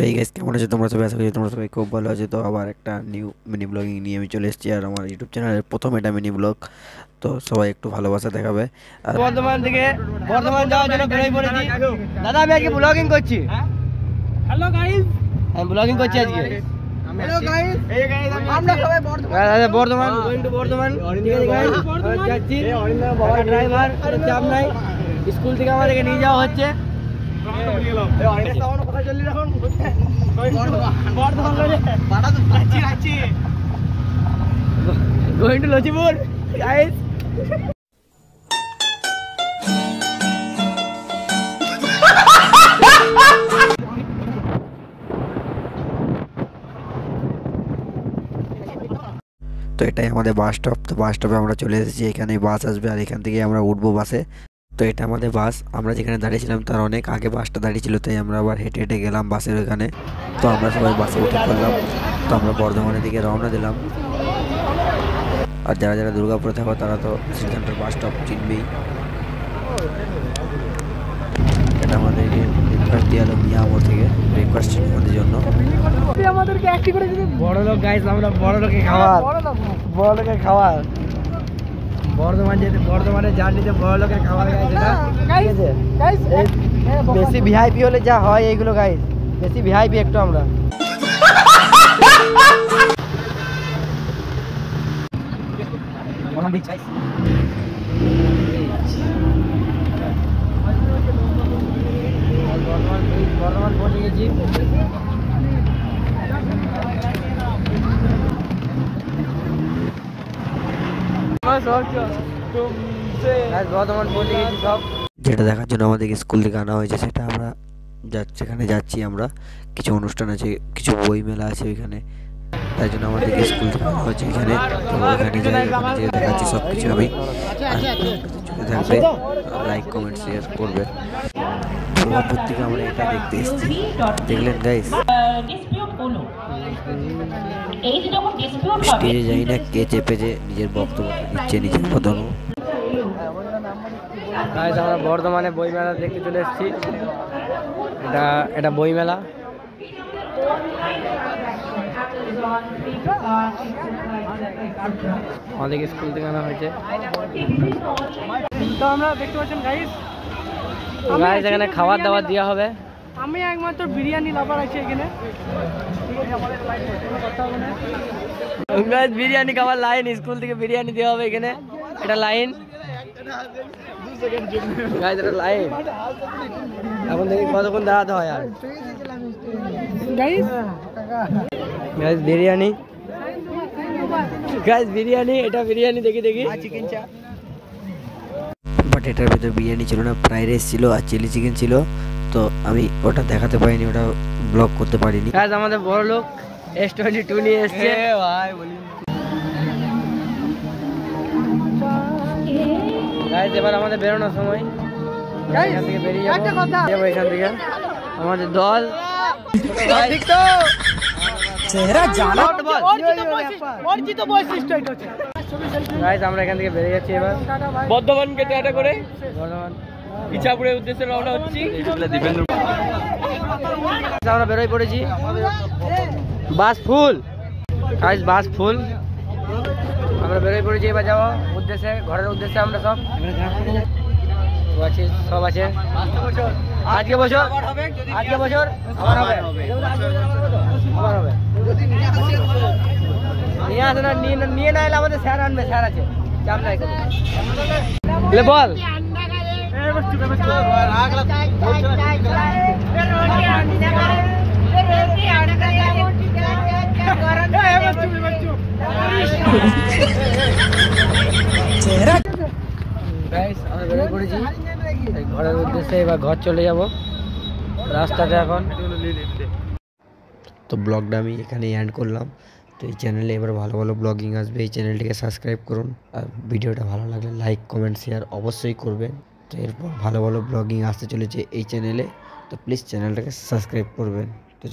এই গাইস কেমন আছো তোমরা সবাই? আশা করি তোমরা সবাই খুব ভালো আছো। তো আবার একটা নিউ মিনি ব্লগিং নিয়ে আমি চলে এসেছি, আর আমার ইউটিউব চ্যানেলের প্রথম এটা মিনি ব্লগ। তো সবাই একটু ভালোবাসা দেখাবে। আর বর্ধমান থেকে বর্ধমান যাওয়ার জন্য বেরিয়ে পড়েছি। দাদা আমি আজকে ব্লগিং করছি। হ্যালো গাইস, আমি ব্লগিং করছি আজকে। হ্যালো গাইস, এই গাইস আমরা সবাই বর্ধমান গোইং টু বর্ধমান। ঠিক আছে গাইস, যাচ্ছি। বাবা ড্রাইভার, চাপ নাই। স্কুল থেকে আমাদেরকে নিয়ে যাওয়া হচ্ছে। Going to Lachipur guys. তো এটাই আমাদের বাস স্টপ। তো বাস স্টপে আমরা চলে এসেছি, এখানে বাস আসবে আর এখান থেকে আমরা উঠবো বাসে। তো এটা আমাদের বাস, আমরা যেখানে দাঁড়িয়েছিলাম তার অনেক আগে বাসটা দাঁড়িয়েছিল, তাই আমরা আবার হেঁটে হেঁটে গেলাম বাসের ওখানে। তো আমরা সবাই বাসে উঠে পড়লাম। তো আমরা বর্ধমানের দিকে রওনা দিলাম। আর যারা যারা দুর্গাপুরে থাকো তারা তো সিটি সেন্টার বাস স্টপ চিনবেই। এটা আমাদেরকে ব্রেকফাস্ট দিয়ে এলো মিয়া মোড় থেকে, ব্রেকফাস্ট আমাদের জন্য। আমাদেরকে একটি করে দিন। বড় লোক গাইস, আমরা বড় লোকের খাবার, বড় লোকের খাবার। বর্ধমানে জার্নিতে বড় লোকের খাবার গাইস। এটা ঠিক আছে গাইস, বেশি ভিআইপি হলে যা হয় এইগুলো গাইস, বেশি ভিআইপি একটু আমরা। বর্ধমান পৌঁছে গেছি। বর্ধমান পৌঁছে গেছি সব। যেটা দেখার জন্য আমাদেরকে স্কুল থেকে আনা হয়েছে সেটা আমরা সেখানে যাচ্ছি। আমরা কিছু অনুষ্ঠান আছে, কিছু বই মেলা আছে ওইখানে, তাই জন্য আমাদেরকে স্কুল থেকে আনা হয়েছে এখানে। তো ওখানে যাই, ওখানে যেয়ে দেখাচ্ছি সব কিছু আমি। থাকবে, লাইক কমেন্ট শেয়ার করবে। দুর্গাপুর থেকে আমরা এটা দেখতে এসেছি, দেখলেন গাইস। স্টেজে যাই না কে চেপে যে নিজের বক্তব্য দিচ্ছে নিজের মতন। আমরা বর্ধমানে বই মেলা দেখতে চলে এসেছি। এটা বই মেলা। আমাদেরকে স্কুল থেকে আনা হয়েছে। তো আমরা দেখতে পাচ্ছেন গাইস, এখানে খাবার দাবার দেওয়া হবে। আমি একমাত্র বিরিয়ানি লাভার আছি এখানে। বিরিয়ানি খাবার লাইন, স্কুল থেকে বিরিয়ানি দেওয়া হবে এখানে। এটা লাইন এটা লাইন। এখন দেখি কতক্ষণ দাঁড়াতে হয়। আর বিরিয়ানি গাইস, বিরিয়ানি, এটা বিরিয়ানি দেখি চিকেন চাপ। বাট এটার ভিতরে বিরিয়ানি ছিল না, ফ্রাইড রাইস ছিল আর চিলি চিকেন ছিল। তো আমি ওটা দেখাতে পারিনি, ওটা ব্লগ করতে পারিনি। গাইস আমাদের বড় লোক S22 নিয়ে এসেছে ভাই। বলি গাইস এবার আমাদের বেরোনোর সময়। এখান থেকে বেরিয়ে যাবো এখান থেকে। আমাদের দল গাইস, আমরা এখান থেকে বেরিয়ে যাচ্ছি এবার বর্ধমানকে টাটা করে। বর্ধমান ইচ্ছাপুরের উদ্দেশ্যে রওনা হচ্ছি। আমরা বেরোয় পড়েছি। বাস ফুল গাইস, বাস ফুল। আমরা বেরোয় পড়েছি এবার যাবো উদ্দেশ্যে, ঘরের উদ্দেশ্যে। আমরা সব আছে, সব আছে। আজকে বছর আবার হবে। নিয়ে আসে না, নিয়ে না এলে আমাদের স্যার আনবে, স্যার আছে, চাপ নাই। বল ঘরের উদ্দেশ্যে। এবার ঘর চলে যাব রাস্তাতে এখন। তো ব্লগটা আমি এখানেই এন্ড করলাম। তো এই চ্যানেলে এবার ভালো ভালো ব্লগিং আসবে, এই চ্যানেলটিকে সাবস্ক্রাইব করুন। আর ভিডিওটা ভালো লাগলে লাইক কমেন্ট শেয়ার অবশ্যই করবেন। তো এরপর ভালো ভালো ব্লগিং আসতে চলেছে এই চ্যানেলে, তো প্লিজ চ্যানেলটাকে সাবস্ক্রাইব করবেন। তো